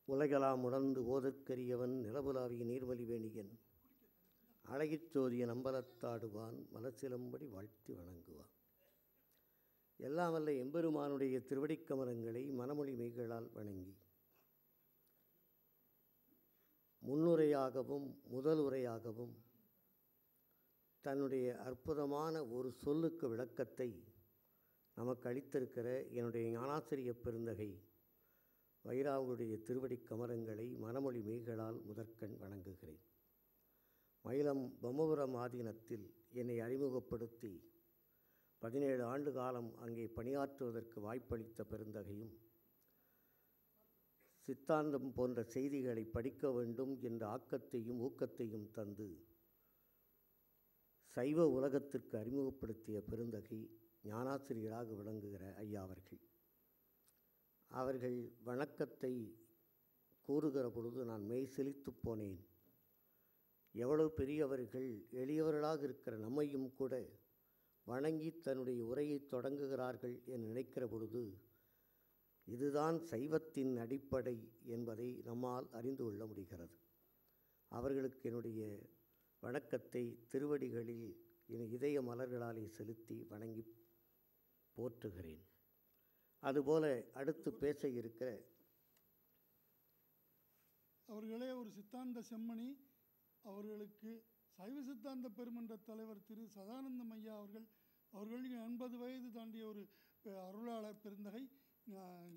உலகெலாம் உணர்ந்து ஓதற்கரியவன் நிலவுலாவிய நீர்மலி வேணியன் அழகிற் சோதிய நம்பலத்தாடுவான் மலசிலம்படி வாழ்த்தி வணங்குவான். எல்லாம் வல்ல எம்பெருமானுடைய திருவடிக்கமலங்களை மனமொழி மெய்களால் வணங்கி முன்னுரையாகவும் முதலுரையாகவும் தன்னுடைய அற்புதமான ஒரு சொல்லுக்கு விளக்கத்தை நமக்கு அளித்திருக்கிற என்னுடைய ஞானாசிரிய பெருந்தகை வைராவுடைய திருவடி கமலங்களை மனமொழி மெய்களால் முதற்கண் வணங்குகிறேன். மயிலம் பிரம்மபுரம் ஆதீனத்தில் என்னை அறிமுகப்படுத்தி 17 ஆண்டு காலம் அங்கே பணியாற்றுவதற்கு வாய்ப்பளித்த பெருந்தகையும், சித்தாந்தம் போன்ற செய்திகளை படிக்க வேண்டும் என்ற ஆக்கத்தையும் ஊக்கத்தையும் தந்து சைவ உலகத்திற்கு அறிமுகப்படுத்திய பெருந்தகை ஞானாசிரியராக விளங்குகிற ஐயா அவர்கள் வணக்கத்தை கூறுகிற பொழுது நான் மெய் செழித்து போனேன். எவ்வளவு பெரியவர்கள் எளியவர்களாக இருக்கிற நம்மையும் கூட வணங்கி தன்னுடைய உரையை தொடங்குகிறார்கள் என்று நினைக்கிற பொழுது இதுதான் சைவத்தின் அடிப்படை என்பதை நம்மால் அறிந்து கொள்ள முடிகிறது. அவர்களுக்கு என்னுடைய வணக்கத்தை திருவடிகளில் என் இதய மலர்களாலே செலுத்தி வணங்கி போற்றுகிறேன். அதுபோல அடுத்து பேச இருக்கிற அவர்களே ஒரு சித்தாந்த செம்மணி, அவர்களுக்கு சைவ சித்தாந்த பெருமன்ற தலைவர் திரு சதானந்தம் ஐயா அவர்களுக்கு 80 வயது தாண்டிய ஒரு அருளாளர் பெருந்தகை.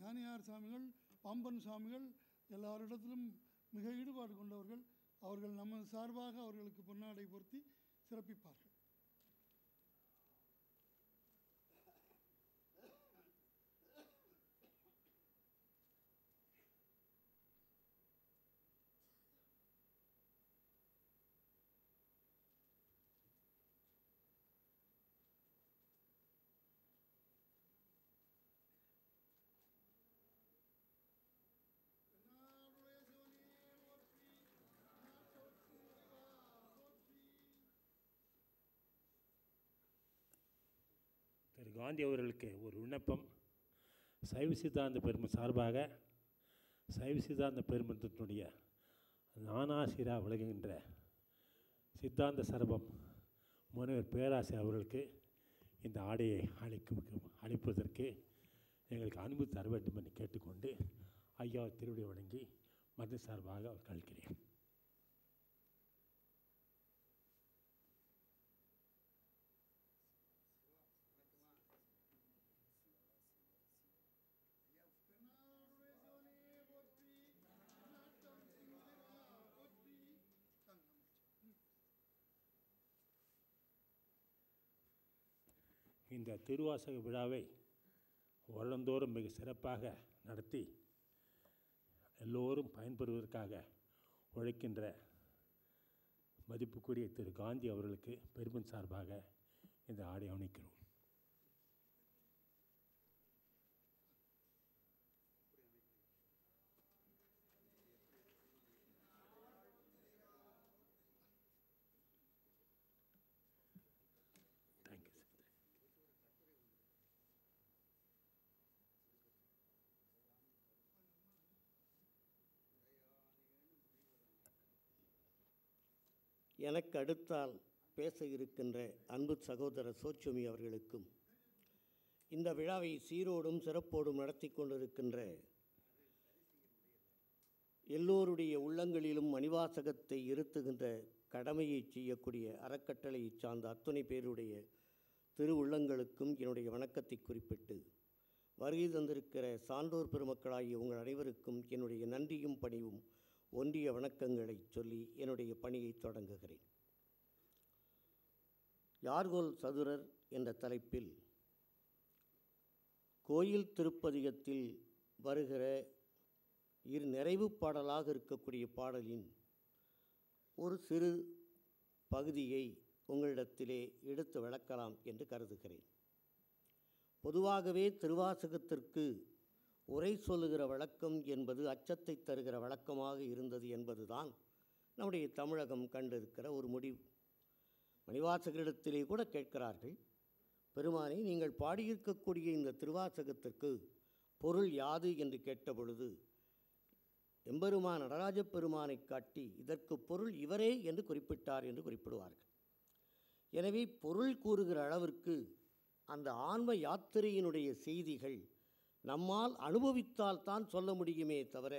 ஞானியார் சாமிகள், பாம்பன் சாமிகள் எல்லாரிடத்திலும் மிக ஈடுபாடு கொண்டவர்கள். அவர்கள் நமது சார்பாக அவர்களுக்கு பொன்னாடை பொருத்தி சிறப்பிப்பார்கள். திரு காந்தி அவர்களுக்கு ஒரு விண்ணப்பம். சைவ சித்தாந்த பெரும சார்பாக சைவ சித்தாந்த பெருமன்றத்தினுடைய ஞானாசிரியராக விளங்குகின்ற சித்தாந்த சரபம் முனைவர் பேராசிரியர் அவர்களுக்கு இந்த ஆடையை அளிப்பதற்கு எங்களுக்கு அனுமதி தர வேண்டும் என்று கேட்டுக்கொண்டு ஐயா திருவிடை வணங்கி மத சார்பாக அவர் கழிக்கிறேன். இந்த திருவாசக விழாவை வருடந்தோறும் மிக சிறப்பாக நடத்தி எல்லோரும் பயன்பெறுவதற்காக உழைக்கின்ற மதிப்புக்குரிய திரு காந்தி அவர்களுக்கு பெருமன் சார்பாக இந்த ஆடை அணிக்கிறோம். Thank you sir. எனக்கு அடுத்தால் பேச இருக்கின்ற அன்பு சகோதரர் சோச்சுமி அவர்களுக்கும், இந்த விழாவை சீரோடும் சிறப்போடும் நடத்தி கொண்டிருக்கின்ற எல்லோருடைய உள்ளங்களிலும் மணிவாசகத்தை இருத்துகின்ற கடமையை செய்யக்கூடிய அறக்கட்டளையை சார்ந்த அத்துணை பேருடைய திரு உள்ளங்களுக்கும் என்னுடைய வணக்கத்தை குறிப்பிட்டு, வருகை தந்திருக்கிற சான்றோர் பெருமக்களாகிய உங்கள் அனைவருக்கும் என்னுடைய நன்றியும் பணிவும் ஒன்றிய வணக்கங்களை சொல்லி என்னுடைய பணியை தொடங்குகிறேன். யார்கோல் சதுரர் என்ற தலைப்பில் கோயில் திருப்பதிகத்தில் வருகிற நிறைவு பாடலாக இருக்கக்கூடிய பாடலின் ஒரு சிறு பகுதியை உங்களிடத்திலே எடுத்து விளக்கலாம் என்று கருதுகிறேன். பொதுவாகவே திருவாசகத்திற்கு உரை சொல்லுகிற வழக்கம் என்பது அச்சத்தை தருகிற வழக்கமாக இருந்தது என்பதுதான் நம்முடைய தமிழகம் கண்டிருக்கிற ஒரு முடிவு. மணிவாசகரிடத்திலே கூட கேட்கிறார்கள், பெருமானே நீங்கள் பாடியிருக்கக்கூடிய இந்த திருவாசகத்திற்கு பொருள் யாது என்று கேட்ட பொழுது எம்பெருமான் நடராஜப் பெருமானை காட்டி இதற்கு பொருள் இவரே என்று குறிப்பிட்டார் என்று குறிப்பிடுவார்கள். எனவே பொருள் கூறுகிற அளவிற்கு அந்த ஆன்ம யாத்திரையினுடைய செய்திகள் நம்மால் அனுபவித்தால் தான் சொல்ல முடியுமே தவிர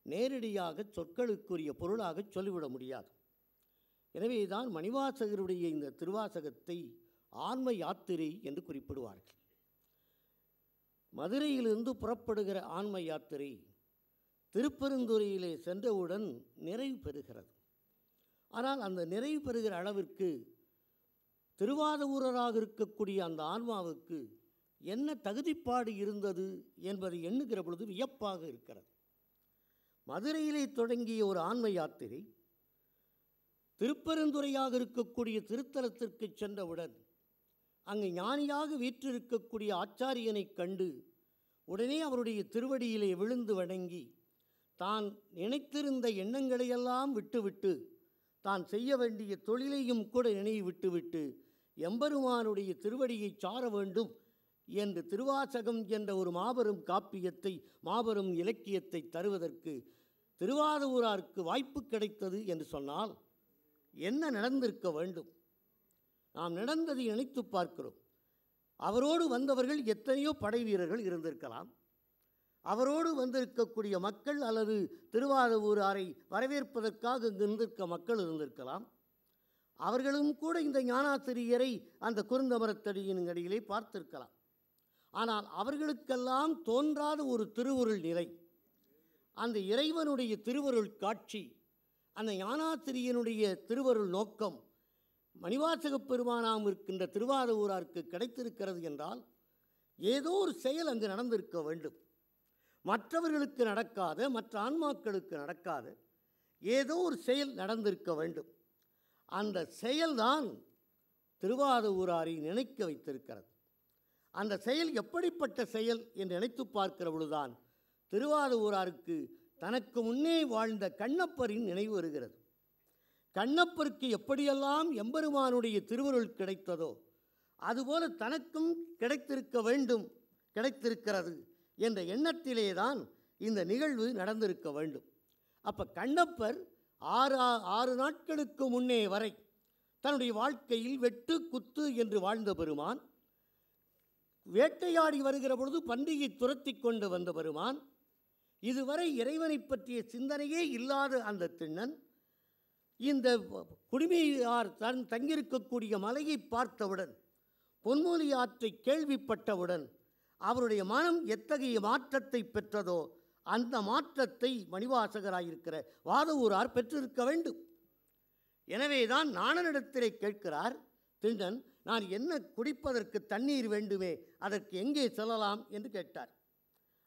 நேரடியாக சொற்களுக்குரிய பொருளாக சொல்லிவிட முடியாது. எனவே தான் மணிவாசகருடைய இந்த திருவாசகத்தை ஆன்ம யாத்திரை என்று குறிப்பிடுவார்கள். மதுரையிலிருந்து புறப்படுகிற ஆன்ம யாத்திரை திருப்பெருந்துறையிலே சென்றவுடன் நிறைவு பெறுகிறது. ஆனால் அந்த நிறைவு பெறுகிற அளவிற்கு திருவாதவூரராக இருக்கக்கூடிய அந்த ஆன்மாவுக்கு என்ன தகுதிப்பாடு இருந்தது என்பதை எண்ணுகிற பொழுது வியப்பாக இருக்கிறது. மதுரையிலே தொடங்கிய ஒரு ஆன்ம யாத்திரை திருப்பெருந்துறையாக இருக்கக்கூடிய திருத்தலத்திற்கு சென்றவுடன் அங்கு ஞானியாக வீற்றிருக்கக்கூடிய ஆச்சாரியனை கண்டு உடனே அவருடைய திருவடியிலே விழுந்து வணங்கி தான் நினைத்திருந்த எண்ணங்களையெல்லாம் விட்டுவிட்டு தான் செய்ய வேண்டிய தொழிலையும் கூட நினைவு விட்டுவிட்டு எம்பெருமானுடைய திருவடியை சார வேண்டும் என்று திருவாசகம் என்ற ஒரு மாபெரும் காப்பியத்தை மாபெரும் இலக்கியத்தை தருவதற்கு திருவாதவூராருக்கு வாய்ப்பு கிடைத்தது என்று சொன்னால் என்ன நடந்திருக்க வேண்டும்? நாம் நடந்ததை நினைத்து பார்க்கிறோம். அவரோடு வந்தவர்கள் எத்தனையோ படை வீரர்கள் இருந்திருக்கலாம். அவரோடு வந்திருக்கக்கூடிய மக்கள் அல்லது திருவாதவூராரை வரவேற்பதற்காக இங்கு இருந்திருக்க மக்கள் இருந்திருக்கலாம். அவர்களும் கூட இந்த ஞானாசிரியரை அந்த குறுந்தமரத்தடியின் அடியிலே பார்த்திருக்கலாம். ஆனால் அவர்களுக்கெல்லாம் தோன்றாத ஒரு திருவருள் நிலை, அந்த இறைவனுடைய திருவருள் காட்சி, அந்த ஞானாசிரியனுடைய திருவருள் நோக்கம் மணிவாசகப் பெருமானாம் இருக்கின்ற திருவாதவூராருக்கு கிடைத்திருக்கிறது என்றால் ஏதோ ஒரு செயல் அங்கு நடந்திருக்க வேண்டும். மற்றவர்களுக்கு நடக்காத, மற்ற ஆன்மாக்களுக்கு நடக்காத ஏதோ ஒரு செயல் நடந்திருக்க வேண்டும். அந்த செயல்தான் திருவாதவூராரை நினைக்க வைத்திருக்கிறது. அந்த செயல் எப்படிப்பட்ட செயல் என்று நினைத்து பார்க்கிற பொழுதுதான் திருவாதவூராருக்கு தனக்கு முன்னே வாழ்ந்த கண்ணப்பரின் நினைவு வருகிறது. கண்ணப்பருக்கு எப்படியெல்லாம் எம்பெருமானுடைய திருவருள் கிடைத்ததோ அதுபோல தனக்கும் கிடைத்திருக்க வேண்டும், கிடைத்திருக்கிறது என்ற எண்ணத்திலே தான் இந்த நிகழ்வு நடந்திருக்க வேண்டும். அப்போ கண்ணப்பர் 6 நாட்களுக்கு முன்னே வரை தன்னுடைய வாழ்க்கையில் வெட்டு குத்து என்று வாழ்ந்த பெருமான், வேட்டையாடி வருகிற பொழுது பன்றியை துரத்தி கொண்டு வந்த பெருமான், இதுவரை இறைவனை பற்றிய சிந்தனையே இல்லாத அந்த திண்ணன் இந்த குடிமையார் தங்கியிருக்கக்கூடிய மலையை பார்த்தவுடன், பொன்மொழி ஆற்றை கேள்விப்பட்டவுடன் அவருடைய மனம் எத்தகைய மாற்றத்தை பெற்றதோ அந்த மாற்றத்தை மணிவாசகராயிருக்கிற வாதவூரார் பெற்றிருக்க வேண்டும். எனவேதான் நாணனிடத்திலே கேட்கிறார் திண்ணன், நான் என்ன குடிப்பதற்கு தண்ணீர் வேண்டுமே, அதற்கு எங்கே செல்லலாம் என்று கேட்டார்.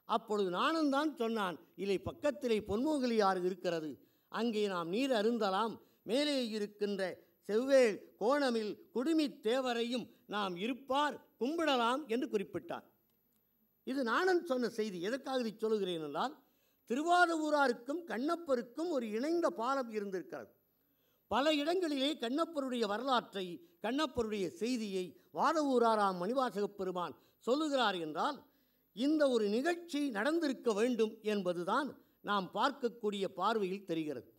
அப்பொழுது நானும் தான் சொன்னான், இல்லை பக்கத்திலே பொன்மொழி ஆறு இருக்கிறது, அங்கே நாம் நீர் அருந்தலாம், மேலே இருக்கின்ற செவ்வேள் கோணமில் குடுமி தேவரையும் நாம் இருப்பார் கும்பிடலாம் என்று குறிப்பிட்டார். இது நானும் சொன்ன செய்தி. எதற்காக இதை சொல்லுகிறேன் என்றால், திருவாதவூராருக்கும் கண்ணப்பருக்கும் ஒரு இணைந்த பாலம் இருந்திருக்கிறது. பல இடங்களிலே கண்ணப்பருடைய வரலாற்றை, கண்ணப்பருடைய செய்தியை வாதவூராராம் மணிவாசகப் பெருமான் சொல்லுகிறார் என்றால் இந்த ஒரு நிகழ்ச்சி நடந்திருக்க வேண்டும் என்பதுதான் நாம் பார்க்கக்கூடிய பார்வையில் தெரிகிறது.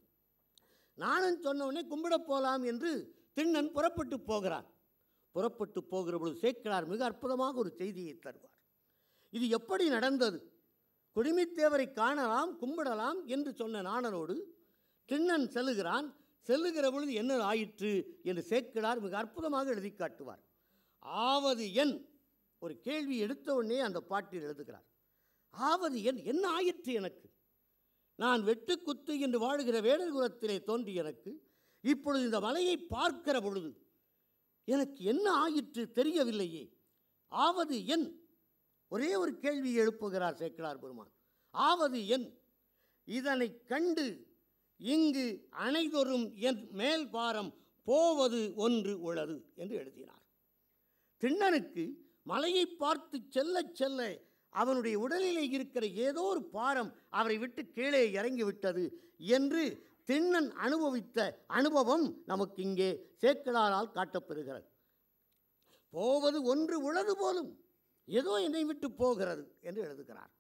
நானும் சொன்னவுடனே கும்பிடப் போகலாம் என்று திண்ணன் புறப்பட்டு போகிறார். புறப்பட்டு போகிற பொழுது சேக்கிழார் மிக அற்புதமாக ஒரு செய்தியை தருவார். இது எப்படி நடந்தது? குடிமித்தேவரை காணலாம், கும்பிடலாம் என்று சொன்ன நாணனோடு திண்ணன் செல்லுகிறான். செல்லுகிற பொழுது என்ன ஆயிற்று என்று சேக்கிழார் மிக அற்புதமாக எழுதி காட்டுவார். ஆவது என் ஒரு கேள்வி எடுத்த உடனே அந்த பாட்டில் எழுதுகிறார். ஆவது என் என்ன ஆயிற்று எனக்கு? நான் வெட்டு குத்து என்று வாழுகிற வேடர் குலத்திலே தோன்றி எனக்கு இப்பொழுது இந்த மலையை பார்க்கிற பொழுது எனக்கு என்ன ஆயிற்று தெரியவில்லையே. ஆவது என் ஒரே ஒரு கேள்வி எழுப்புகிறார் சேக்கிழார் பெருமான். ஆவது என் இதனை கண்டு இங்கு அனைதொரும் என் மேல் பாரம் போவது ஒன்று உளது என்று எழுதினார். திண்ணனுக்கு மலையை பார்த்து செல்ல செல்ல அவனுடைய உடலிலே இருக்கிற ஏதோ ஒரு பாரம் அவரை விட்டு கீழே இறங்கிவிட்டது என்று திண்ணன் அனுபவித்த அனுபவம் நமக்கு இங்கே சேக்கிழாரால் காட்டப்பெறுகிறது. போவது ஒன்று உளது போலும், ஏதோ என்னை விட்டு போகிறது என்று எழுதுகிறார்.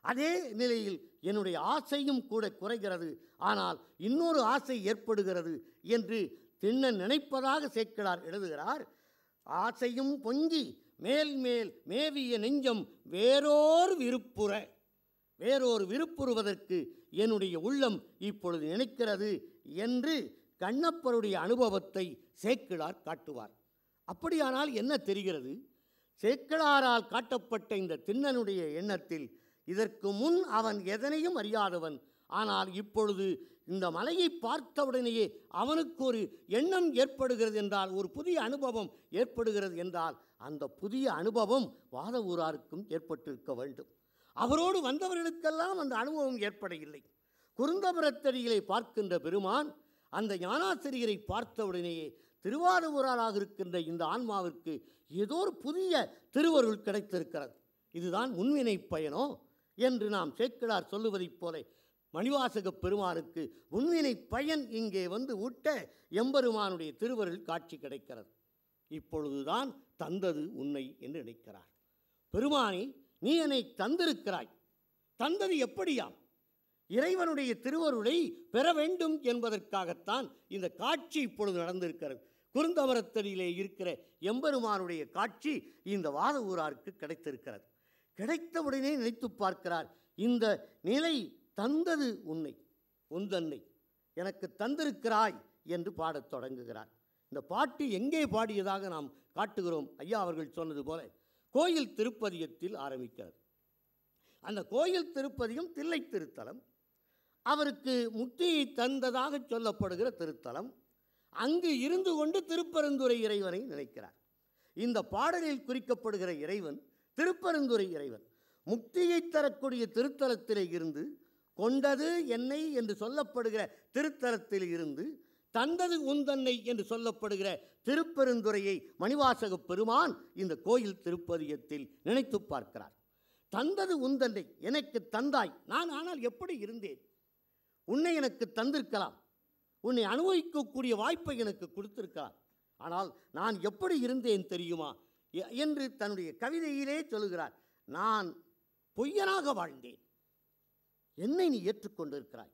அதே நிலையில் என்னுடைய ஆசையும் கூட குறைகிறது, ஆனால் இன்னொரு ஆசை ஏற்படுகிறது என்று திண்ணன் நினைப்பதாக சேக்கிழார் எழுதுகிறார். ஆசையும் பொங்கி மேல் மேல் மேவிய நெஞ்சம் வேறோர் விருப்புறுவதற்கு என்னுடைய உள்ளம் இப்பொழுது நினைக்கிறது என்று கண்ணப்பருடைய அனுபவத்தை சேக்கிழார் காட்டுவார். அப்படியானால் என்ன தெரிகிறது? சேக்கிழாரால் காட்டப்பட்ட இந்த திண்ணனுடைய எண்ணத்தில் இதற்கு முன் அவன் எதனையும் அறியாதவன். ஆனால் இப்பொழுது இந்த மலையை பார்த்தவுடனேயே அவனுக்கு ஒரு எண்ணம் ஏற்படுகிறது என்றால், ஒரு புதிய அனுபவம் ஏற்படுகிறது என்றால், அந்த புதிய அனுபவம் வாதவூராருக்கும் ஏற்பட்டிருக்க வேண்டும். அவரோடு வந்தவர்களுக்கெல்லாம் அந்த அனுபவம் ஏற்படவில்லை. குருந்தபுரத்தடியிலே பார்க்கின்ற பெருமான் அந்த ஞானாசிரியரை பார்த்தவுடனேயே திருவாதவூராராக இருக்கின்ற இந்த ஆன்மாவிற்கு ஏதோ ஒரு புதிய திருவருள் கிடைத்திருக்கிறது, இதுதான் முன்வினை பயனோ என்று நாம் சேக்கிழார் சொல்லுவதைப் போல மணிவாசகப் பெருமானுக்கு முன்வினை பயன் இங்கே வந்து ஊட்ட எம்பெருமானுடைய திருவருள் காட்சி கிடைக்கிறது. இப்பொழுதுதான் தந்தது உன்னை என்று நினைக்கிறார். பெருமானே, நீ என்னை தந்திருக்கிறாய், தந்தது எப்படியாம்? இறைவனுடைய திருவருளை பெற வேண்டும் என்பதற்காகத்தான் இந்த காட்சி இப்பொழுது நடந்திருக்கிறது. குருந்தமரத்தடியிலே இருக்கிற எம்பெருமானுடைய காட்சி இந்த வாதவூராருக்கு கிடைத்திருக்கிறது. கிடைத்தவுடனே நினைத்து பார்க்கிறார், இந்த நிலை தந்தது உந்தன்னை எனக்கு தந்திருக்கிறாய் என்று பாடத் தொடங்குகிறார். இந்த பாட்டு எங்கே பாடியதாக நாம் காட்டுகிறோம்? ஐயா அவர்கள் சொன்னது போல கோயில் திருப்பதிகத்தில் ஆரம்பிக்கிறது. அந்த கோயில் திருப்பதிகம் தில்லை திருத்தலம், அவருக்கு முக்தியை தந்ததாக சொல்லப்படுகிற திருத்தலம். அங்கு இருந்து கொண்டு திருப்பெருந்துறை இறைவனை நினைக்கிறார். இந்த பாடலில் குறிக்கப்படுகிற இறைவன் திருப்பெருந்துறை இறைவன். முக்தியை தரக்கூடிய திருத்தலத்திலே இருந்து, கொண்டது என்னை என்று சொல்லப்படுகிற திருத்தலத்தில் இருந்து, தந்தது உந்தன்னை என்று சொல்லப்படுகிற திருப்பெருந்துறையை மணிவாசகப் பெருமான் இந்த கோயில் திருப்பதிகத்தில் நினைத்து பார்க்கிறார். தந்தது உந்தன்னை, எனக்கு தந்தாய். நான் ஆனால் எப்படி இருந்தேன்? உன்னை எனக்கு தந்திருக்கலாம், உன்னை அனுபவிக்கக்கூடிய வாய்ப்பை எனக்கு கொடுத்திருக்கலாம். ஆனால் நான் எப்படி இருந்தேன் தெரியுமா என்று தன்னுடைய கவிதையிலே சொல்லுகிறார். நான் பொய்யனாக வாழ்ந்தேன், என்னை நீ ஏற்றுக்கொண்டிருக்கிறாய்.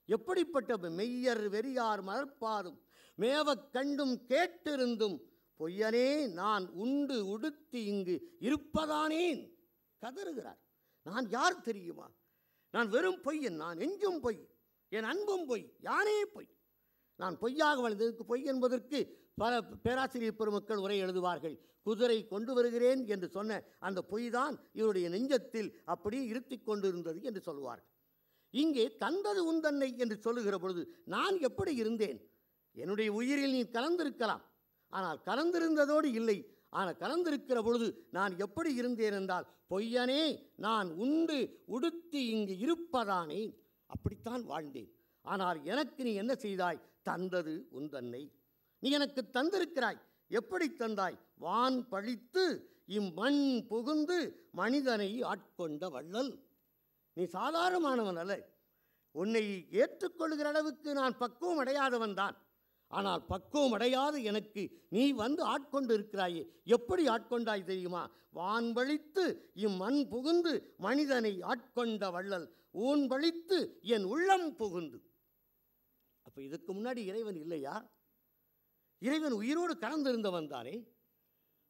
எப்படிப்பட்ட மெய்யர் வெறியார் மலர்ப்பாதும் மேவக் கண்டும் கேட்டிருந்தும் பொய்யனே நான் உண்டு உடுத்தி இங்கு இருப்பதானேன் கதறுகிறார். நான் யார் தெரியுமா? நான் வெறும் பொய்யன், நான் நெஞ்சும் பொய், என் அன்பும் பொய், யானே பொய். நான் பொய்யாக வாழ்ந்ததற்கு, பொய் என்பதற்கு பல பேராசிரியர் பெருமக்கள் உரை எழுதுவார்கள். குதிரை கொண்டு வருகிறேன் என்று சொன்ன அந்த பொய் தான் இவருடைய நெஞ்சத்தில் அப்படியே இருத்தி கொண்டிருந்தது என்று சொல்லுவார்கள். இங்கே தந்தது உந்தன்னை என்று சொல்லுகிற பொழுது நான் எப்படி இருந்தேன்? என்னுடைய உயிரில் நீ கலந்திருக்கலாம், ஆனால் கலந்திருந்ததோடு இல்லை. ஆனால் கலந்திருக்கிற பொழுது நான் எப்படி இருந்தேன் என்றால், பொய்யனே நான் உண்டு உடுத்தி இங்கு இருப்பதானே, அப்படித்தான் வாழ்ந்தேன். ஆனால் எனக்கு நீ என்ன செய்தாய்? தந்தது உந்தன்னை. நீ எனக்கு தந்திருக்கிறாய். எப்படி தந்தாய்? வான் பழித்து இம்மண் புகுந்து மனிதனை ஆட்கொண்ட வள்ளல். நீ சாதாரணமானவன் அல்ல. உன்னை ஏற்றுக்கொள்கிற அளவுக்கு நான் பக்குவம் அடையாதவன் தான். ஆனால் பக்குவம் அடையாத எனக்கு நீ வந்து ஆட்கொண்டு இருக்கிறாயே. எப்படி ஆட்கொண்டாய் தெரியுமா? வான் பழித்து இம்மண் புகுந்து மனிதனை ஆட்கொண்ட வள்ளல், ஊன் பழித்து என் உள்ளம் புகுந்து. அப்போ இதுக்கு முன்னாடி இறைவன் இல்லையா? இறைவன் உயிரோடு கலந்திருந்தவன் தானே.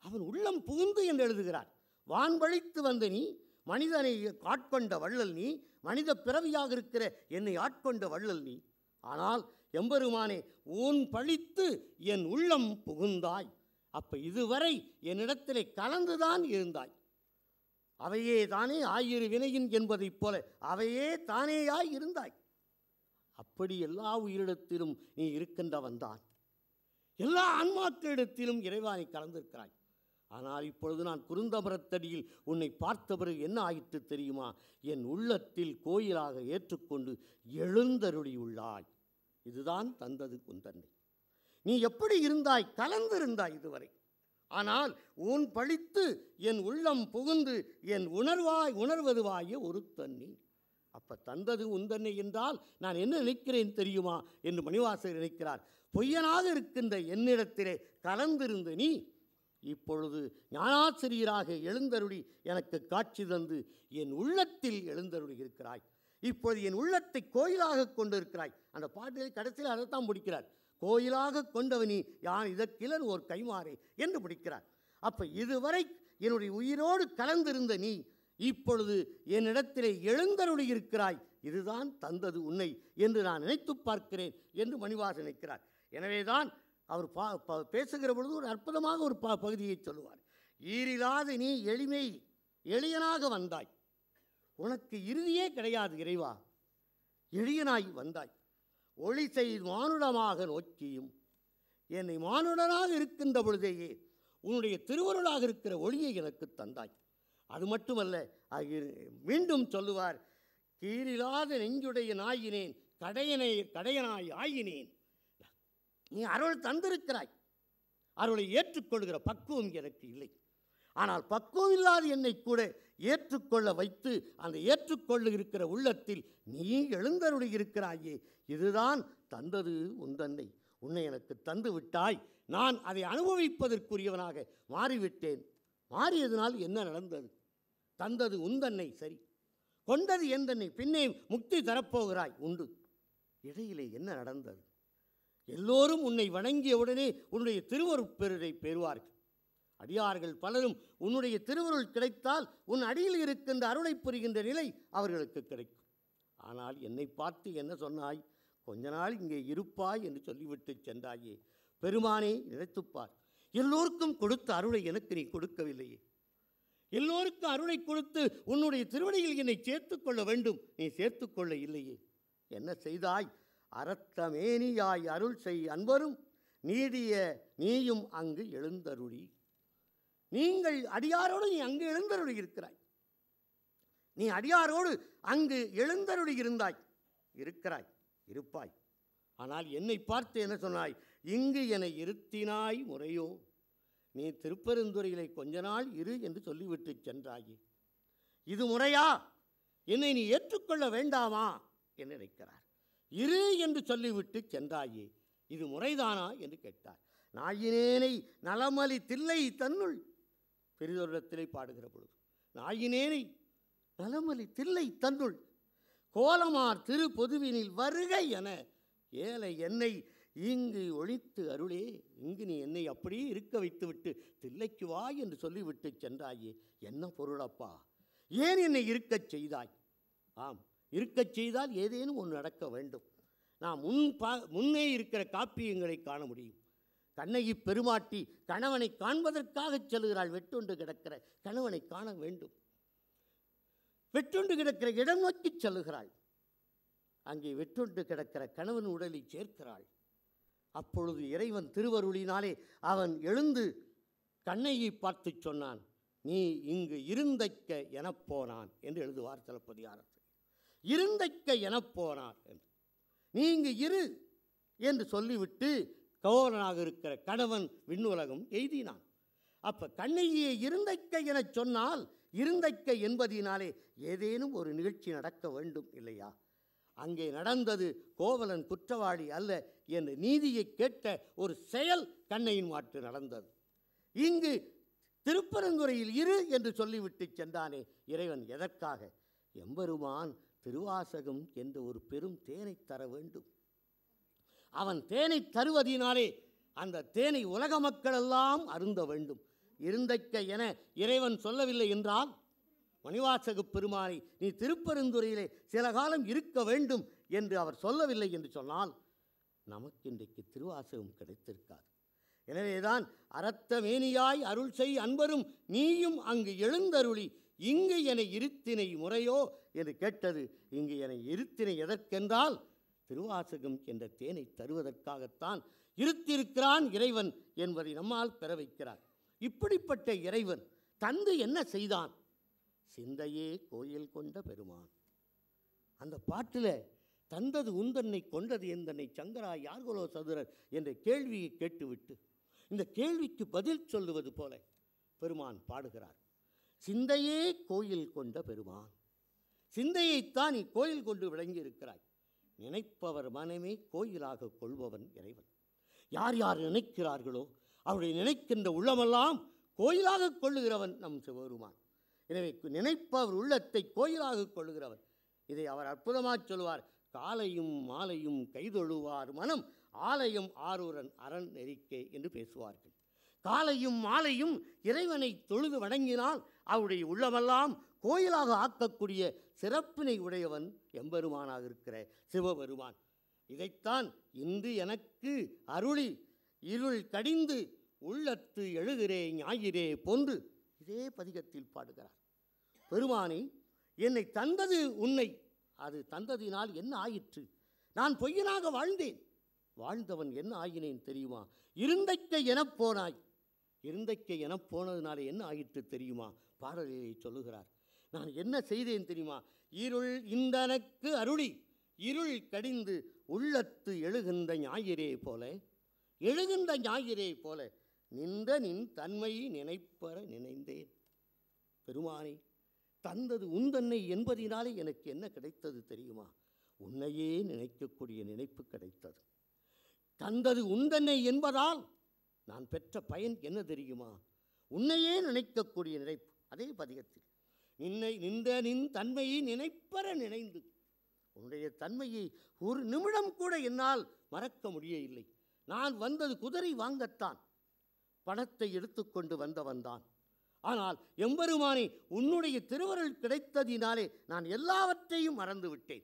அவன் உள்ளம் புகுந்து என்று எழுதுகிறார். வான் பழித்து வந்த நீ, மனிதனை ஆட்கொண்ட வள்ளல் நீ, மனித பிறவியாக இருக்கிற என்னை ஆட்கொண்ட வள்ளல் நீ. ஆனால் எம்பெருமானே, ஊன் பழித்து என் உள்ளம் புகுந்தாய். அப்போ இதுவரை என்னிடத்திலே கலந்துதான் இருந்தாய். அவையே தானே ஆயிரு வினையின் என்பதைப் போல அவையே தானேயாய் இருந்தாய். அப்படி எல்லா உயிரிடத்திலும் நீ இருக்கின்றவன் தான். எல்லா ஆன்மாக்களிடத்திலும் இறைவானை கலந்திருக்கிறாய். ஆனால் இப்பொழுது நான் குருந்தமரத்தடியில் உன்னை பார்த்த பிறகு என்ன ஆயிற்று தெரியுமா? என் உள்ளத்தில் கோயிலாக ஏற்றுக்கொண்டு எழுந்தருளியுள்ளாய். இதுதான் தந்தது உந்தன்னை. நீ எப்படி இருந்தாய்? கலந்திருந்தாய் இதுவரை. ஆனால் ஊன் பழித்து என் உள்ளம் புகுந்து என் உணர்வதுவாய ஒரு தண்ணி. அப்போ தந்தது உந்தன்னை என்றால் நான் என்ன நினைக்கிறேன் தெரியுமா என்று மணிவாசகர் நினைக்கிறார். பொய்யனாக இருக்கின்ற என்னிடத்திலே கலந்திருந்த நீ இப்பொழுது ஞானாசிரியராக எழுந்தருளி எனக்கு காட்சி தந்து என் உள்ளத்தில் எழுந்தருளி இருக்கிறாய். இப்பொழுது என் உள்ளத்தை கோயிலாக கொண்டிருக்கிறாய். அந்த பாட்டில் கடைசியில் அதைத்தான் முடிக்கிறார். கோயிலாக கொண்டவனி யான் இதற்கிலன் ஓர் கைமாறே என்று முடிக்கிறார். அப்போ இதுவரை என்னுடைய உயிரோடு கலந்திருந்த நீ இப்பொழுது என்னிடத்திலே எழுந்தருளி இருக்கிறாய். இதுதான் தந்தது உன்னை என்று நான் நினைத்து பார்க்கிறேன் என்று மணிவாசன் நிற்கிறார். எனவேதான் அவர் பேசுகிற பொழுது ஒரு அற்புதமாக ஒரு பகுதியை சொல்லுவார். ஈரில்லாத நீ எளியனாக வந்தாய். உனக்கு இறுதியே கிடையாது இறைவா, எளியனாய் வந்தாய். ஒளி செய் மானுடமாக நோக்கியும் என்னை மானுடனாக இருக்கின்ற பொழுதேயே உன்னுடைய திருவருளாக இருக்கிற ஒளியை எனக்கு தந்தாய். அது மட்டுமல்ல, மீண்டும் சொல்லுவார், கீரில்லாத நெஞ்சுடைய நாயினேன் கடையனாய் ஆயினேன். நீ அருள் தந்திருக்கிறாய். அருளை ஏற்றுக்கொள்கிற பக்குவம் எனக்கு இல்லை. ஆனால் பக்குவம் இல்லாத என்னை கூட ஏற்றுக்கொள்ள வைத்து அந்த ஏற்றுக்கொள்ளுகிற உள்ளத்தில் நீ எழுந்தருளி இருக்கிறாயே. இதுதான் தந்தது உந்தன்னை. உன்னை எனக்கு தந்து விட்டாய். நான் அதை அனுபவிப்பதற்குரியவனாக மாறிவிட்டேன். மாறியதனால் என்ன நடந்தது? தந்தது உந்தன்னை சரி, கொண்டது எந்தன்னை. பின்னே முக்தி தரப்போகிறாய் உண்டு. இடையிலே என்ன நடந்தது? எல்லோரும் உன்னை வணங்கியவுடனே உன்னுடைய திருவருட்பெருரை பெறுவார்கள். அடியார்கள் பலரும் உன்னுடைய திருவருள் கிடைத்தால் உன் அடியில் இருக்கின்ற அருளை புரிகின்ற நிலை அவர்களுக்கு கிடைக்கும். ஆனால் என்னை பார்த்து என்ன சொன்னாய்? கொஞ்ச நாள் இங்கே இருப்பாய் என்று சொல்லிவிட்டு சென்றாயே. பெருமானே, நினைத்துப்பார். எல்லோருக்கும் கொடுத்த அருளை எனக்கு நீ கொடுக்கவில்லையே. எல்லோருக்கும் அருளை கொடுத்து உன்னுடைய திருவடியில் என்னை சேர்த்துக்கொள்ள வேண்டும், நீ சேர்த்துக்கொள்ள இல்லையே. என்ன செய்தாய்? அரத்தமேனியாய் அருள் செய் அன்பரும் நீடிய நீயும் அங்கு எழுந்தருளி. நீங்கள் அடியாரோடு நீ அங்கு எழுந்தருளி இருக்கிறாய். நீ அடியாரோடு அங்கு எழுந்தருளி இருக்கிறாய், இருப்பாய். ஆனால் என்னை பார்த்து என்ன சொன்னாய்? இங்கு என்னை இருத்தினாய் முறையோ. நீ திருப்பெருந்துறையிலே கொஞ்ச நாள் இரு என்று சொல்லிவிட்டு சென்றாயே. இது முறையா? என்னை நீ ஏற்றுக்கொள்ள வேண்டாமா என்று நினைக்கிறார். இரு என்று சொல்லிவிட்டு சென்றாயே, இது முறைதானா என்று கேட்டார். நாயினேனை நலமலி தில்லை தன்னுள் பெரிதோரிடத்திலே பாடுகிற பொழுது, நாயினேனை நலமலி தில்லை தன்னுள் கோலமார் திரு பொதுவினில் வருக என ஏலை என்னை இங்கு ஒழித்து அருளே. இங்கு நீ என்னை அப்படியே இருக்க வைத்துவிட்டு தில்லைக்கு வா என்று சொல்லிவிட்டு சென்றாயே. என்ன பொருளப்பா? ஏன் என்னை இருக்கச் செய்தாய்? ஆம், இருக்கச் செய்தால் ஏதேனும் ஒன்று நடக்க வேண்டும். நாம் முன்னே இருக்கிற காப்பியங்களை காண முடியும். கண்ணகி பெருமாட்டி கணவனை காண்பதற்காக செல்கிறாள். வெட்டுண்டு கிடக்கிற கணவனை காண வேண்டும். வெட்டுண்டு கிடக்கிற இடம் நோக்கி செல்லுகிறாள். அங்கே வெட்டுண்டு கிடக்கிற கணவன் உடலை சேர்க்கிறாள். அப்பொழுது இறைவன் திருவருளினாலே அவன் எழுந்து கண்ணகி பார்த்து சொன்னான், நீ இங்கு இருந்தைக்க எனப்போனான் என்று எழுதுவார் சிலப்பதிகாரத்தில். இருந்தைக்க எனப்போனார் என்று, நீ இங்கு இரு என்று சொல்லிவிட்டு கௌரவனாக இருக்கிற கணவன் விண்ணுலகம் எய்தினான். அப்போ கண்ணகியை இருந்தைக்க என சொன்னால், இருந்தைக்க என்பதினாலே ஏதேனும் ஒரு நிகழ்ச்சி நடக்க வேண்டும் இல்லையா? அங்கே நடந்தது கோவலன் குற்றவாளி அல்ல என்று நீதியை கேட்ட ஒரு செயல் கண்ணையின் மாற்று நடந்தது. இங்கு திருப்பரந்துறையில் இரு என்று சொல்லிவிட்டு சென்றானே இறைவன், எதற்காக? எம்பெருமான் திருவாசகம் என்ற ஒரு பெரும் தேனை தர வேண்டும். அவன் தேனை தருவதினாலே அந்த தேனை உலக மக்களெல்லாம் அருந்த வேண்டும். இருந்தைக்க என இறைவன் சொல்லவில்லை என்றால், மணிவாசக பெருமானை நீ திருப்பெருந்துறையிலே சில காலம் இருக்க வேண்டும் என்று அவர் சொல்லவில்லை என்று சொன்னால் நமக்கு இன்றைக்கு திருவாசகம் கிடைத்திருக்காது. எனவேதான் அரத்தமேனியாய் அருள் செய் அன்பரும் நீயும் அங்கு எழுந்தருளி இங்கு என இருத்தினை முறையோ என்று கேட்டது. இங்கு என இருத்தினை எதற்கென்றால் திருவாசகம் என்ற தேனை தருவதற்காகத்தான் இருத்திருக்கிறான் இறைவன் என்பதை நம்மால் பெற வைக்கிறார். இப்படிப்பட்ட இறைவன் தந்து என்ன செய்தான்? சிந்தையே கோயில் கொண்ட பெருமான். அந்த பாட்டில் தந்தது உந்தன்னை கொண்டது எந்தன்னை சங்கரா யார்கோலோ சதுரர் என்ற கேள்வியை கேட்டுவிட்டு இந்த கேள்விக்கு பதில் சொல்லுவது போல பெருமான் பாடுகிறார். சிந்தையே கோயில் கொண்ட பெருமான். சிந்தையைத்தான் நீ கோயில் கொண்டு விளங்கி இருக்கிறாய். நினைப்பவர் மனமே கோயிலாக கொள்பவன் இறைவன். யார் யார் நினைக்கிறார்களோ அவருடைய நினைக்கின்ற உள்ளமெல்லாம் கோயிலாக கொள்ளுகிறவன் நம் சிவபெருமான். எனவே நினைப்பவர் உள்ளத்தை கோயிலாக கொள்ளுகிறவன். இதை அவர் அற்புதமாக சொல்வார். காலையும் மாலையும் கைதொழுவார் மனம் ஆலயம் ஆரூரன் அரண் நெறிக்கே என்று பேசுவார்கள். காலையும் மாலையும் இறைவனை தொழுது வணங்கினால் அவருடைய உள்ளமெல்லாம் கோயிலாக ஆக்கக்கூடிய சிறப்பினை உடையவன் எம்பெருமானாக இருக்கிற சிவபெருமான். இதைத்தான் இன்று எனக்கு அருளி இருள் கடிந்து உள்ளத்து எழுகிறே ஞாயிறே போன்று இதே பதிகத்தில் பாடுகிறார். பெருமானே, என்னை தந்தது உன்னை, அது தந்ததினால் என்ன ஆயிற்று? நான் பொய்யனாக வாழ்ந்தேன், வாழ்ந்தவன் என்ன ஆகினேன் தெரியுமா? இருந்தைக்கை எனப் போனாய், இருந்தைக்கை எனப் போனதுனால என்ன ஆயிற்று தெரியுமா? பாடலிலே சொல்லுகிறார். நான் என்ன செய்தேன் தெரியுமா? இருள் இந்தனக்கு அருளி இருள் கடிந்து உள்ளத்து எழுகின்ற ஞாயிறே போல, எழுகின்ற ஞாயிறே போல நின்ற நின் தன்மையை நினைப்பற நினைந்தேன். பெருமானே, தந்தது உந்தன்னை என்பதினாலே எனக்கு என்ன கிடைத்தது தெரியுமா? உன்னையே நினைக்கக்கூடிய நினைப்பு கிடைத்தது. தந்தது உந்தன்னை என்பதால் நான் பெற்ற பயன் என்ன தெரியுமா? உன்னையே நினைக்கக்கூடிய நினைப்பு. அதே பதிகத்தில் நின்ற நின் தன்மையை நினைப்பற நினைந்து, உன்னுடைய தன்மையை ஒரு நிமிடம் கூட என்னால் மறக்க முடியவில்லை. நான் வந்தது குதிரை வாங்கத்தான், பணத்தை எடுத்துக்கொண்டு வந்தவன்தான். ஆனால் எம்பெருமானே, உன்னுடைய திருவருள் கிடைத்ததினாலே நான் எல்லாவற்றையும் மறந்து விட்டேன்,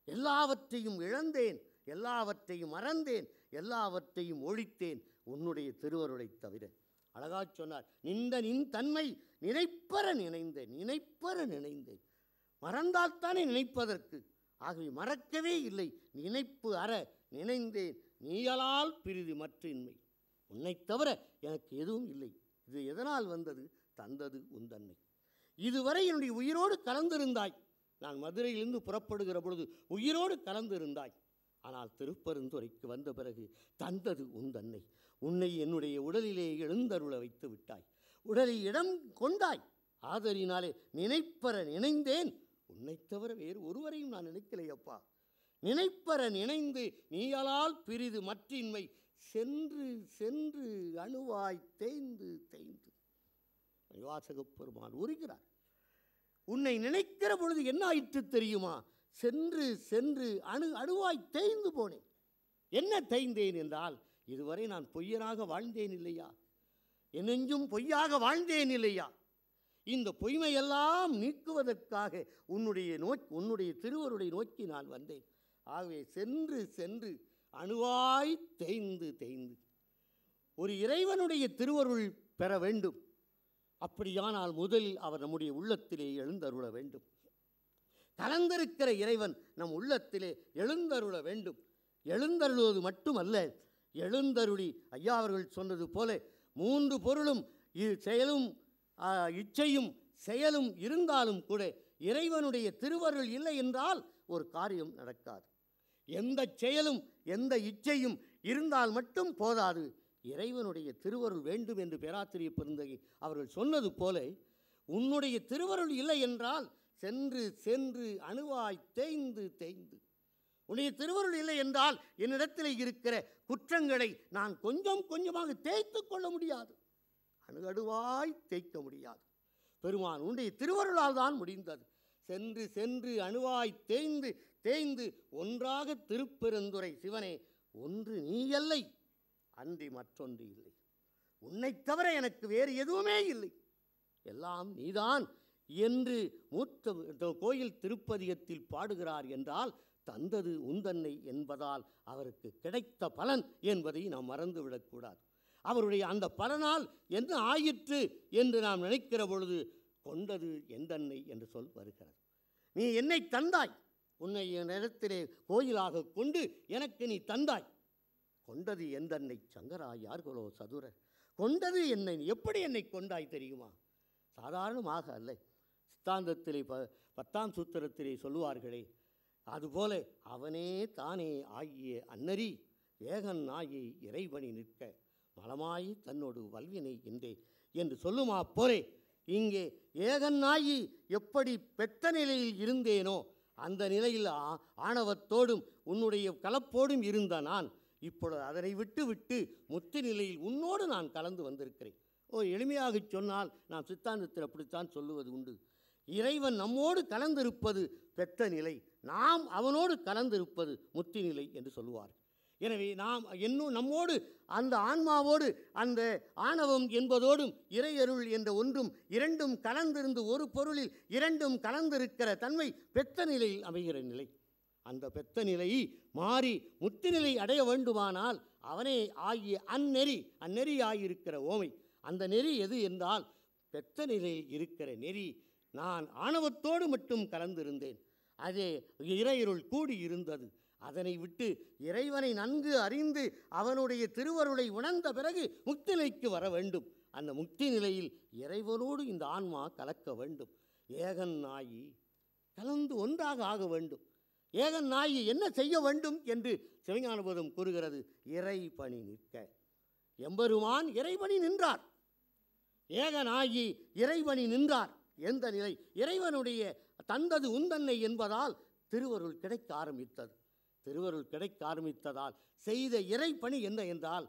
எல்லாவற்றையும் இழந்தேன், எல்லாவற்றையும் மறந்தேன், எல்லாவற்றையும் ஒழித்தேன் உன்னுடைய திருவருளை தவிர. அழகா சொன்னார். நின் தன்மை நினைப்பற நினைந்தேன், நினைப்பற நினைந்தேன். மறந்தால்தானே நினைப்பதற்கு, ஆகவே மறக்கவே இல்லை. நினைப்பு அற நினைந்தேன் நீயலால் பிரிது மற்றின்மை, உன்னை தவிர எனக்கு எதுவும் இல்லை. இது எதனால் வந்தது? தந்தது உந்தன்னை. இதுவரை என்னுடைய உயிரோடு கலந்திருந்தாய். நான் மதுரையிலிருந்து புறப்படுகிற பொழுது உயிரோடு கலந்திருந்தாய். ஆனால் திருப்பெருந்துறைக்கு வந்த பிறகு தந்தது உந்தன்னை. உன்னை என்னுடைய உடலிலே எழுந்தருள வைத்து விட்டாய், உடலை இடம் கொண்டாய். ஆதரினாலே நினைப்பற நினைந்தேன், உன்னை தவிர வேறு ஒருவரையும் நான் நினைக்கலையப்பா. நினைப்பற நினைந்து நீயலால் பிரிது மற்றின்மை சென்று சென்று அணுவாய் தேய்ந்து தேய்ந்து. வாசகப் பெருமான் உருகிறார். உன்னை நினைக்கிற பொழுது என்ன ஆயிற்று தெரியுமா? சென்று சென்று அணுவாய் தேய்ந்து போனேன். என்ன தேய்ந்தேன் என்றால், இதுவரை நான் பொய்யனாக வாழ்ந்தேன் இல்லையா? என்னெஞ்சும் பொய்யாக வாழ்ந்தேன் இல்லையா? இந்த பொய்மையெல்லாம் நீக்குவதற்காக உன்னுடைய திருவருளை நோக்கி நான் வந்தேன். ஆகவே சென்று சென்று அணுவாய் தேய்ந்து தேய்ந்து. ஒரு இறைவனுடைய திருவருள் பெற வேண்டும். அப்படியானால் முதலில் அவர் நம்முடைய உள்ளத்திலே எழுந்தருள வேண்டும். கலந்திருக்கிற இறைவன் நம் உள்ளத்திலே எழுந்தருள வேண்டும். எழுந்தருளுவது மட்டுமல்ல, எழுந்தருளி ஐயா அவர்கள் சொன்னது போல 3 பொருளும் செயலும் இச்சையும் செயலும் இருந்தாலும் கூட இறைவனுடைய திருவருள் இல்லை என்றால் ஒரு காரியம் நடக்காது. எந்த செயலும் எந்த இச்சையும் இருந்தால் மட்டும் போதாது, இறைவனுடைய திருவருள் வேண்டும் என்று பேராசிரியர் பெருந்தகை அவர்கள் சொன்னது போல, உன்னுடைய திருவருள் இல்லை என்றால் சென்று சென்று அணுவாய் தேய்ந்து தேய்ந்து. உன்னுடைய திருவருள் இல்லை என்றால் என்னிடத்தில் இருக்கிற குற்றங்களை நான் கொஞ்சம் கொஞ்சமாக தேய்த்து கொள்ள முடியாது, அணுவாய் தேய்க்க முடியாது. பெருமான் உன்னுடைய திருவருளால் தான் முடிந்தது. சென்று சென்று அணுவாய் தேய்ந்து தேய்ந்து ஒன்றாக திருப்பெருந்துறை சிவனே, ஒன்று நீ இல்லை, அன்றி மற்றொன்று இல்லை. உன்னை தவிர எனக்கு வேறு எதுவுமே இல்லை, எல்லாம் நீதான் என்று மூத்த கோயில் திருப்பதிகத்தில் பாடுகிறார் என்றால் தந்தது உந்தன்னை என்பதால் அவருக்கு கிடைத்த பலன் என்பதை நாம் மறந்துவிடக்கூடாது. அவருடைய அந்த பலனால் என்ன ஆயிற்று என்று நாம் நினைக்கிற பொழுது கொண்டது எந்தன்னை என்று சொல் வருகிறது. நீ என்னை தந்தாய், உன்னை என் இடத்திலே கோயிலாக கொண்டு எனக்கு நீ தந்தாய். கொண்டது எந்தன்னை சங்கரா யார்களோ சதுர, கொண்டது என்னை. எப்படி என்னை கொண்டாய் தெரியுமா? சாதாரணமாக அல்ல. சித்தாந்தத்திலே 10ஆம் சூத்திரத்திலே சொல்லுவார்களே, அதுபோல அவனே தானே ஆகிய அன்னரி ஏகன் ஆகி இறைவனி நிற்க மலமாயி தன்னோடு வல்வினை என்றே என்று சொல்லுமா போலே, இங்கே ஏகன்னாயி எப்படி பெற்ற நிலையில் இருந்தேனோ அந்த நிலையில் ஆணவத்தோடும் உன்னுடைய கலப்போடும் இருந்த நான் இப்பொழுது அதனை விட்டு விட்டு முத்து நிலையில் உன்னோடு நான் கலந்து வந்திருக்கிறேன். எளிமையாக சொன்னால் நாம் சித்தாந்தத்தில் அப்படித்தான் சொல்லுவது உண்டு. இறைவன் நம்மோடு கலந்திருப்பது பெத்த நிலை, நாம் அவனோடு கலந்திருப்பது முத்தி நிலை என்று சொல்லுவார். எனவே நாம் நம்மோடு அந்த ஆன்மாவோடு அந்த ஆணவம் என்பதோடும் இறையருள் என்ற ஒன்றும் இரண்டும் கலந்திருந்து ஒரு பொருளில் இரண்டும் கலந்திருக்கிற தன்மை பெத்த நிலையில் அமைகிற நிலை. அந்த பெத்த நிலை மாறி முத்திநிலை அடைய வேண்டுமானால் அவனே ஆகிய அந்நெறியாயிருக்கிற ஓமை. அந்த நெறி எது என்றால் பெத்த நிலையில் இருக்கிற நெறி. நான் ஆணவத்தோடு மட்டும் கலந்திருந்தேன், அதே இறையருள் கூடி இருந்தது. அதனை விட்டு இறைவனை நன்கு அறிந்து அவனுடைய திருவருளை உணர்ந்த பிறகு முக்தி நிலைக்கு வர வேண்டும். அந்த முக்தி நிலையில் இறைவனோடு இந்த ஆன்மா கலக்க வேண்டும். ஏகன் நாயி கலந்து ஒன்றாக ஆக வேண்டும். ஏகன் நாயி என்ன செய்ய வேண்டும் என்று சிவஞானபோதம் கூறுகிறது. இறைபணி நிற்க. எம்பெருமான் இறைபணி நின்றார், ஏகனாகி இறைவனி நின்றார். எந்த நிலை? இறைவனுடைய தந்தது உந்தன்னை என்பதால் திருவருள் கிடைக்க ஆரம்பித்தது. திருவருள் கிடைக்க ஆரம்பித்ததால் செய்த இறைப்பணி என்ன என்றால்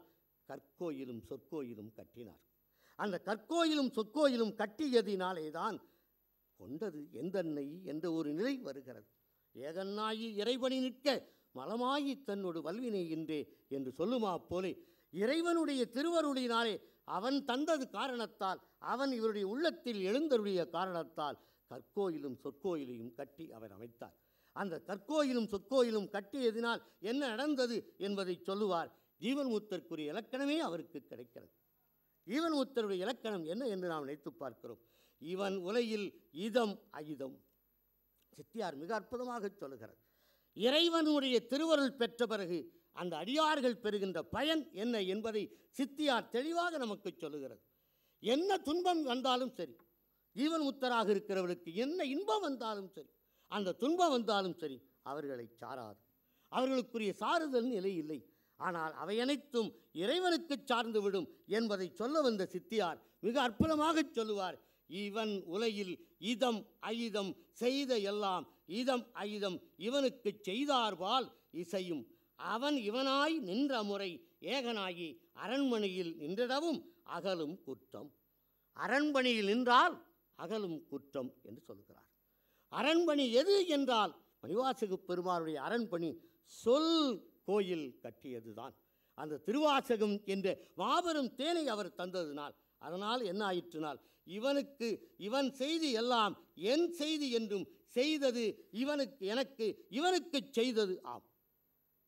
கற்கோயிலும் சொற்கோயிலும் கட்டினார். அந்த கற்கோயிலும் சொற்கோயிலும் கட்டியதினாலே தான் கொண்டது எந்தன்னை என்ற ஒரு நிலை வருகிறது. ஏகன்னாயி இறைவனி நிற்க மலமாயி தன்னோடு வல்வினை இன்றே என்று சொல்லுமா போலே இறைவனுடைய திருவருளினாலே அவன் தந்தது காரணத்தால், அவன் இவருடைய உள்ளத்தில் எழுந்தருடைய காரணத்தால் கற்கோயிலும் சொற்கோயிலையும் கட்டி அவர் அமைத்தார். அந்த கற்கோயிலும் சொற்கோயிலும் கட்டியதினால் என்ன நடந்தது என்பதை சொல்லுவார். ஜீவன்முத்தருக்குரிய இலக்கணமே அவருக்கு கிடைக்கிறது. ஜீவன்முத்தருடைய இலக்கணம் என்ன என்று நாம் நினைத்து பார்க்கிறோம். இவன் உலகில் இதம் அயிதம். சித்தியார் மிக அற்புதமாக சொல்லுகிறார். இறைவனுடைய திருவருள் பெற்ற பிறகு அந்த அடியார்கள் பெறுகின்ற பயன் என்ன என்பதை சித்தியார் தெளிவாக நமக்கு சொல்லுகிறது. என்ன துன்பம் வந்தாலும் சரி, ஜீவன் முத்தராக இருக்கிறவர்களுக்கு என்ன இன்பம் வந்தாலும் சரி, அந்த துன்பம் வந்தாலும் சரி, அவர்களை சாராது. அவர்களுக்குரிய சாறுதல் நிலை இல்லை. ஆனால் அவை அனைத்தும் இறைவனுக்கு சார்ந்து விடும் என்பதை சொல்ல வந்த சித்தியார் மிக அற்புதமாக சொல்லுவார். இவன் உலகில் இதம் அயிதம் செய்த எல்லாம் இதம் அயிதம் இவனுக்கு செய்தார்பால் இசையும் அவன் இவனாய் நின்ற முறை ஏகனாகி அரண்மனையில் நின்றிடவும் அகலும் குற்றம். அரண்மனையில் நின்றால் அகலும் குற்றம் என்று சொல்கிறார். அரண்மனை எது என்றால் மணிவாசக பெருமானுடைய அரண்மனை சொல் கோயில் கட்டியதுதான். அந்த திருவாசகம் என்ற மாபெரும் தேனை அவர் தந்ததினால், அதனால் என்ன ஆயிற்றினால் இவனுக்கு இவன் செய்தி எல்லாம் என் செய்தி என்றும் செய்தது இவனுக்கு எனக்கு இவனுக்கு செய்தது ஆம்.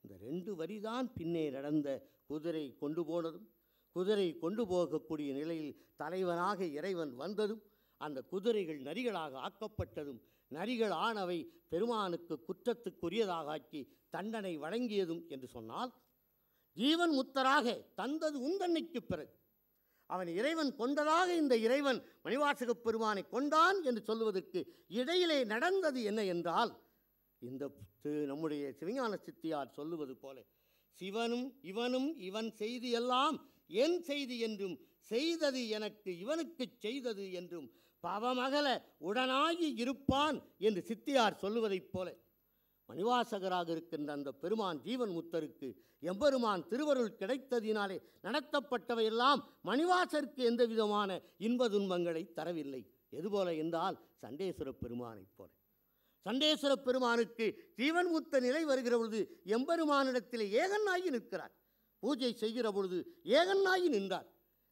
இந்த ரெண்டு வரிதான் பின்னே நடந்த குதிரை கொண்டு போனதும், குதிரை கொண்டு போகக்கூடிய நிலையில் தலைவனாக இறைவன் வந்ததும், அந்த குதிரைகள் நரிகளாக ஆக்கப்பட்டதும், நரிகள் ஆனவை பெருமானுக்கு குற்றத்துக்குரியதாக ஆக்கி தண்டனை வழங்கியதும் என்று சொன்னால், ஜீவன் முத்தராக தந்தது உந்தன்னைக்கு பிறகு அவன் இறைவன் கொண்டதாக இந்த இறைவன் மணிவாசக பெருமானை கொண்டான் என்று சொல்வதற்கு இடையிலே நடந்தது என்ன என்றால், இந்த நம்முடைய சிவஞான சித்தியார் சொல்லுவது போல சிவனும் இவனும் இவன் செய்தி எல்லாம் என் செய்தி என்றும் செய்தது எனக்கு இவனுக்கு செய்தது என்றும் பாவமகல உடனாகி இருப்பான் என்று சித்தியார் சொல்லுவதைப் போல மணிவாசகராக இருக்கின்ற அந்த பெருமான் ஜீவன் முத்தருக்கு எம்பெருமான் திருவருள் கிடைத்ததினாலே நடத்தப்பட்டவையெல்லாம் மணிவாசருக்கு எந்த விதமான இன்ப துன்பங்களை தரவில்லை. எதுபோல என்றால் சண்டேஸ்வர பெருமானைப் போல. சண்டேஸ்வர பெருமானுக்கு ஜீவன் முத்த நிலை வருகிற பொழுது எம்பெருமானிடத்திலே ஏகனாகி நிற்கிறார். பூஜை செய்கிற பொழுது ஏகனாகி நின்றார்.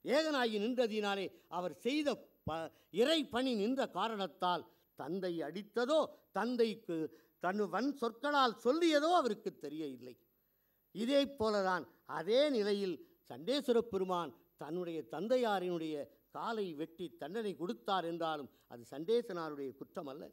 ஏகனாகி நின்றதினாலே அவர் செய்த இறை பணி நின்ற காரணத்தால் தந்தை அடித்ததோ தந்தைக்கு தன் வன் சொற்களால் சொல்லியதோ அவருக்கு தெரிய இல்லை. இதே போலதான் அதே நிலையில் சண்டேஸ்வர பெருமான் தன்னுடைய தந்தையாரினுடைய காலை வெட்டி தண்டனை கொடுத்தார் என்றாலும் அது சண்டேசனாருடைய குற்றம் அல்ல.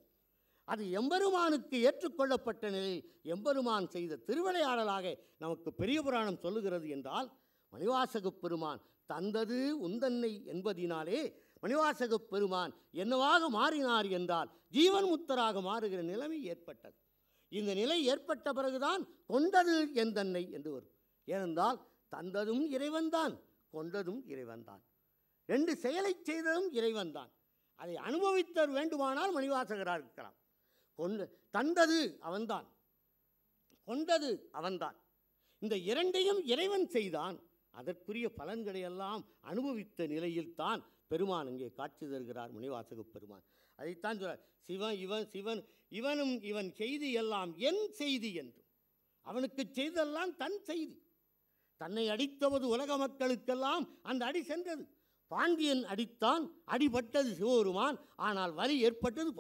அது எம்பெருமானுக்கு ஏற்றுக்கொள்ளப்பட்ட நிலையில் எம்பெருமான் செய்த திருவிளையாடலாக நமக்கு பெரிய புராணம் சொல்லுகிறது என்றால், மணிவாசக பெருமான் தந்தது உந்தன்னை என்பதினாலே மணிவாசக பெருமான் என்னவாக மாறினார் என்றால் ஜீவன் முத்தராக மாறுகிற நிலைமை ஏற்பட்டது. இந்த நிலை ஏற்பட்ட பிறகுதான் கொண்டது எந்தன்னை என்று வரும். ஏனென்றால் தந்ததும் இறைவன்தான், கொண்டதும் இறைவன்தான். ரெண்டு செயலை செய்ததும் இறைவன்தான். அதை அனுபவித்தர் வேண்டுமானால் மணிவாசகராக இருக்கலாம். தந்தது அவன்தான், கொண்டது அவன்தான். இந்த இரண்டையும் இறைவன் செய்தான். அதற்குரிய பலன்களை எல்லாம் அனுபவித்த நிலையில்தான் பெருமான் இங்கே காட்சி தருகிறார் மணிவாசக பெருமான். அதைத்தான் சொல்றார், சிவன் இவன் செய்தி எல்லாம் என் செய்தி என்றும், அவனுக்கு செய்தெல்லாம் தன் செய்தி. தன்னை அடித்தவது உலக மக்களுக்கெல்லாம் அந்த அடி சென்றது. பாண்டியன் அடித்தான், அடிபட்டது சிவபெருமான், ஆனால் வலி ஏற்பட்டது